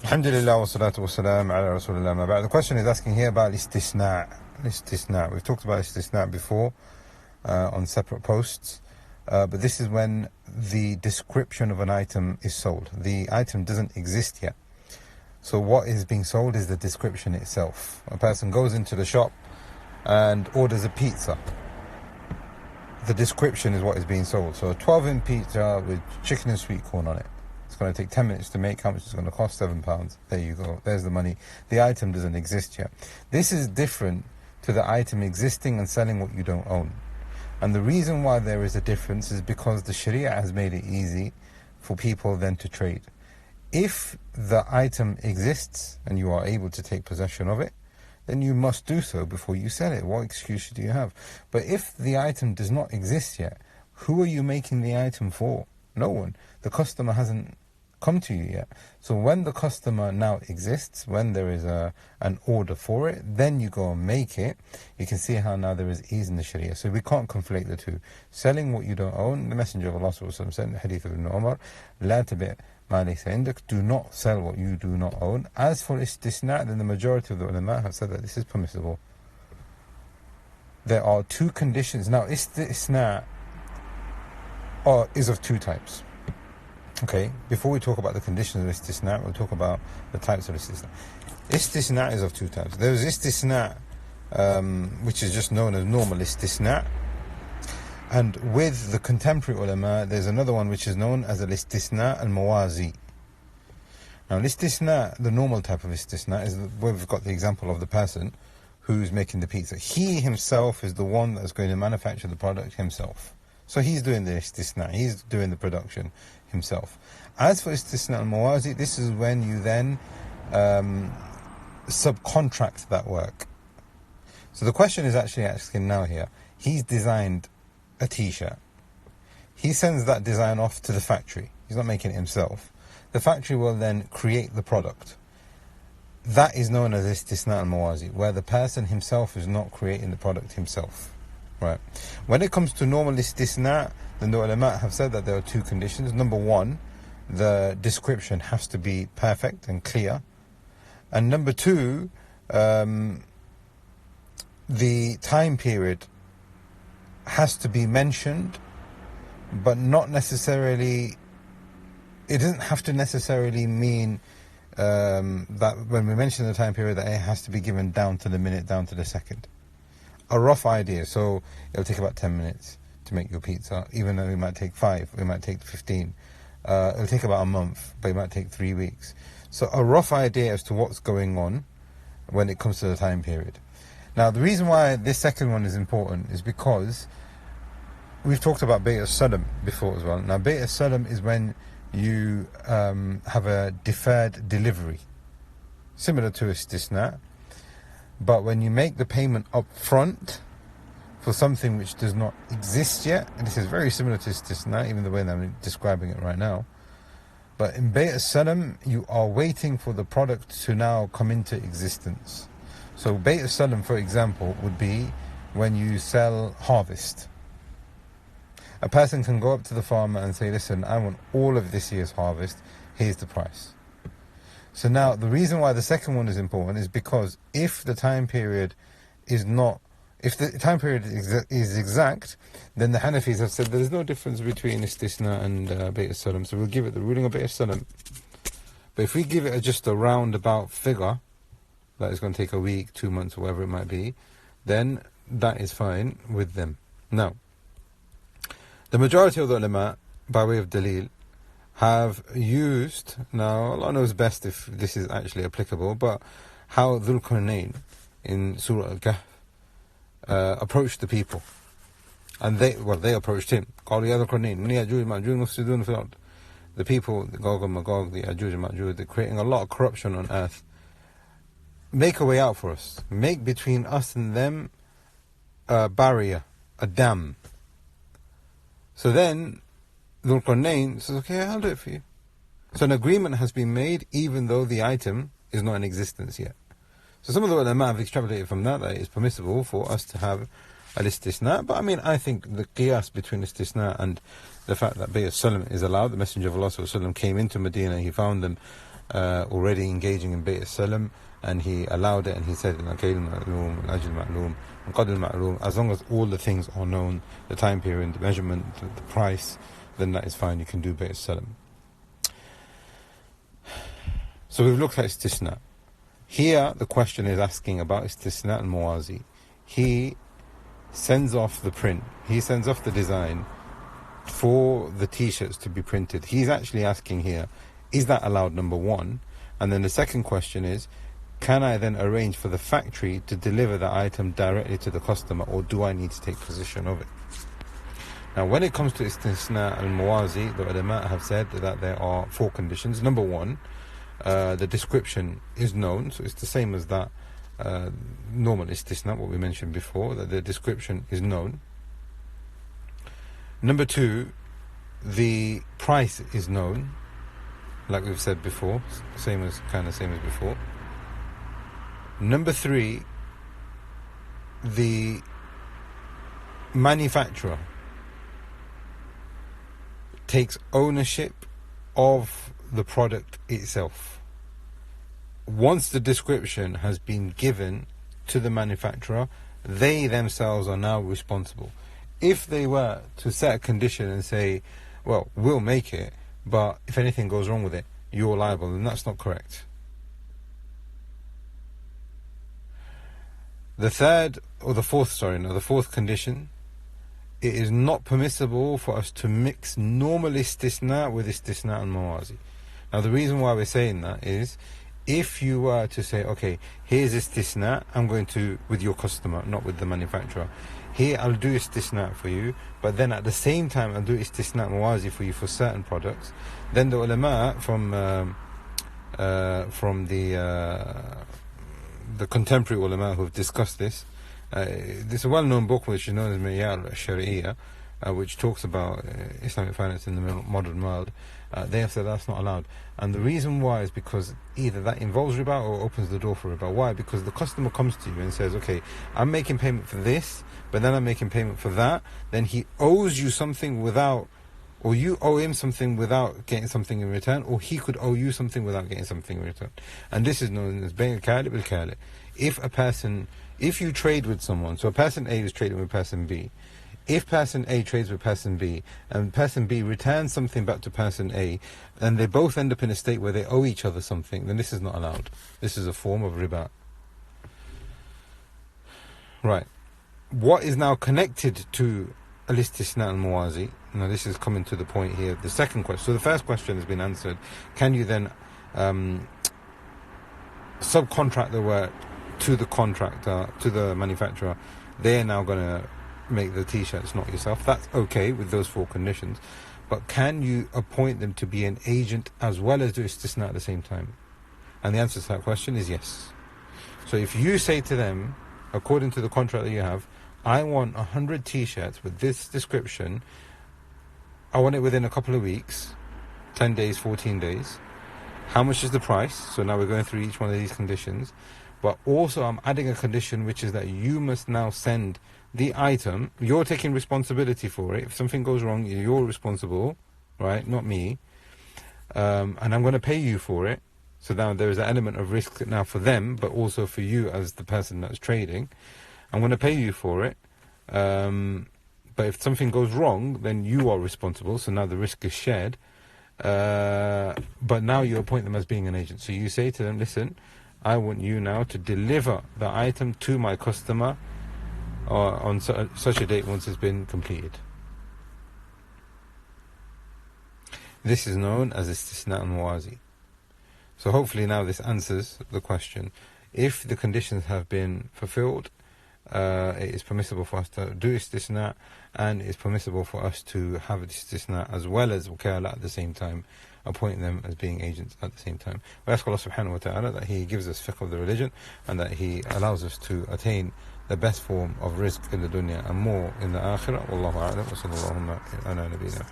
Alhamdulillah wa salatu wa salam ala rasulillah ma ba'd. The question is asking here about istisna. Istisna. We've talked about istisna before on separate posts, but this is when the description of an item is sold. The item doesn't exist yet. So what is being sold is the description itself. A person goes into the shop and orders a pizza. The description is what is being sold. So a 12-inch pizza with chicken and sweet corn on it. It's going to take 10 minutes to make. How much is it going to cost? £7. There you go. There's the money. The item doesn't exist yet. This is different to the item existing and selling what you don't own. And the reason why there is a difference is because the Sharia has made it easy for people then to trade. If the item exists and you are able to take possession of it, then you must do so before you sell it. What excuse do you have? But if the item does not exist yet, who are you making the item for? No one. The customer hasn't come to you yet. So when the customer now exists, when there is an order for it, then you go and make it. You can see how now there is ease in the Sharia. So we can't conflate the two. Selling what you don't own, the Messenger of Allah said in the hadith of Ibn Umar, لا تبع ما ليس عندك, do not sell what you do not own. As for istisna, then the majority of the ulama have said that this is permissible. There are two conditions. Now istisna is of two types. Okay, before we talk about the conditions of istisna, we'll talk about the types of istisna. Istisna is of two types. There's istisna, which is just known as normal istisna. And with the contemporary ulama, there's another one which is known as al-Istisna al-Mawazi. Now, al-Istisna, the normal type of istisna, is where we've got the example of the person who's making the pizza. He himself is the one that's going to manufacture the product himself. So he's doing the istisna, he's doing the production himself. As for istisna al-Mawazi, this is when you then subcontract that work. So the question is actually asking now here, he's designed a t-shirt. He sends that design off to the factory. He's not making it himself. The factory will then create the product. That is known as istisna al-Mawazi, where the person himself is not creating the product himself. Right. When it comes to normal istisna, then the ulama have said that there are two conditions. Number one, the description has to be perfect and clear. And number two, the time period has to be mentioned, but not necessarily, it doesn't have to necessarily mean that when we mention the time period that it has to be given down to the minute, down to the second. A rough idea. So it'll take about 10 minutes to make your pizza, even though it might take 5, it might take 15. It'll take about a month, but it might take 3 weeks. So a rough idea as to what's going on when it comes to the time period. Now, the reason why this second one is important is because we've talked about Bayt al-Salam before as well. Now, Bayt al-Salam is when you have a deferred delivery, similar to istisna. But when you make the payment up front for something which does not exist yet, and this is very similar to istisna, even the way that I'm describing it right now. But in Bayt al-Salam, you are waiting for the product to now come into existence. So Bayt al-Salam, for example, would be when you sell harvest. A person can go up to the farmer and say, listen, I want all of this year's harvest, here's the price. So now, the reason why the second one is important is because if the time period is not, if the time period is exact, then the Hanafis have said there is no difference between istisna and Bayt al-Salam. So we'll give it the ruling of Bayt al-Salam. But if we give it just a roundabout figure, that is going to take a week, 2 months, or whatever it might be, then that is fine with them. Now, the majority of the ulama, by way of dalil, have used, now Allah knows best if this is actually applicable, but how Dhul Qarnayn in Surah Al-Kahf approached the people. And they approached him. قالوا يا ذا القرنين من يأجوج ومأجوج مفسدون في الأرض. The people, the Gog and Magog, the Ya'juj and Ma'juj, they're creating a lot of corruption on earth. Make a way out for us. Make between us and them a barrier, a dam. So then Dhul Qarnayn says, okay, I'll do it for you. So an agreement has been made even though the item is not in existence yet. So some of the ulama have extrapolated from that it's permissible for us to have al-Istisna. But I mean, I think the qiyas between Istisna and the fact that Bayt al-Salam is allowed. The Messenger of Allah came into Medina, he found them already engaging in bayt salam, and he allowed it, and he said, as long as all the things are known, the time period, the measurement, the price, then that is fine, you can do bayt salam. So we've looked at istisna. Here the question is asking about istisna and muwazi. He sends off the print, he sends off the design for the t-shirts to be printed. He's actually asking here, is that allowed, number one? And then the second question is, can I then arrange for the factory to deliver the item directly to the customer, or do I need to take possession of it? Now, when it comes to istisna and muwazi, the ulama have said that there are 4 conditions. Number one, the description is known, so it's the same as that normal istisna, what we mentioned before, that the description is known. Number 2, the price is known, like we've said before, same as before. Number 3, the manufacturer takes ownership of the product itself. Once the description has been given to the manufacturer, they themselves are now responsible. If they were to set a condition and say, well, we'll make it, but if anything goes wrong with it, you're liable, then that's not correct. The fourth condition, it is not permissible for us to mix normal istisna with istisna and muwazi. Now the reason why we're saying that is, if you were to say, okay, here's istisna, I'm going to, with your customer, not with the manufacturer, here I'll do istisna for you, but then at the same time I'll do istisna muwazi for you for certain products, then the ulama from the contemporary ulama who have discussed this, there's a well-known book which is known as Miyar al-Shari'iyya, which talks about Islamic finance in the modern world. They have said that's not allowed, and the reason why is because either that involves riba or opens the door for riba. Why? Because the customer comes to you and says, okay, I'm making payment for this, but then I'm making payment for that. Then he owes you something without, or you owe him something without getting something in return, or he could owe you something without getting something in return. And this is known as bay al-kali bil-kali. If you trade with someone, so a person A is trading with person B, if person A trades with person B, and person B returns something back to person A, and they both end up in a state where they owe each other something, then this is not allowed. This is a form of riba. Right. What is now connected to al-Istisna al-Muwazi? Now this is coming to the point here, the second question. So the first question has been answered. Can you then subcontract the work to the contractor, to the manufacturer? They're now going to make the t-shirts, not yourself. That's okay with those 4 conditions. But can you appoint them to be an agent as well as do istisna at the same time? And the answer to that question is yes. So if you say to them, according to the contract that you have, I want 100 t-shirts with this description, I want it within a couple of weeks, 10 days, 14 days. How much is the price? So now we're going through each one of these conditions. But also I'm adding a condition, which is that you must now send the item. You're taking responsibility for it. If something goes wrong, you're responsible, right? Not me. And I'm going to pay you for it. So now there is an element of risk now for them, but also for you as the person that's trading. I'm going to pay you for it. But if something goes wrong, then you are responsible. So now the risk is shared. But now you appoint them as being an agent. So you say to them, listen, I want you now to deliver the item to my customer on such a date once it's been completed. This is known as Istisna al-Muwazi. So hopefully now this answers the question. If the conditions have been fulfilled, it is permissible for us to do istisna, and it's permissible for us to have istisna as well as wakala at the same time, appoint them as being agents at the same time. We ask Allah subhanahu wa ta'ala that He gives us fiqh of the religion, and that He allows us to attain the best form of rizq in the dunya and more in the akhirah. Wallahu a'lam wa sallallahu ala nabiyyina.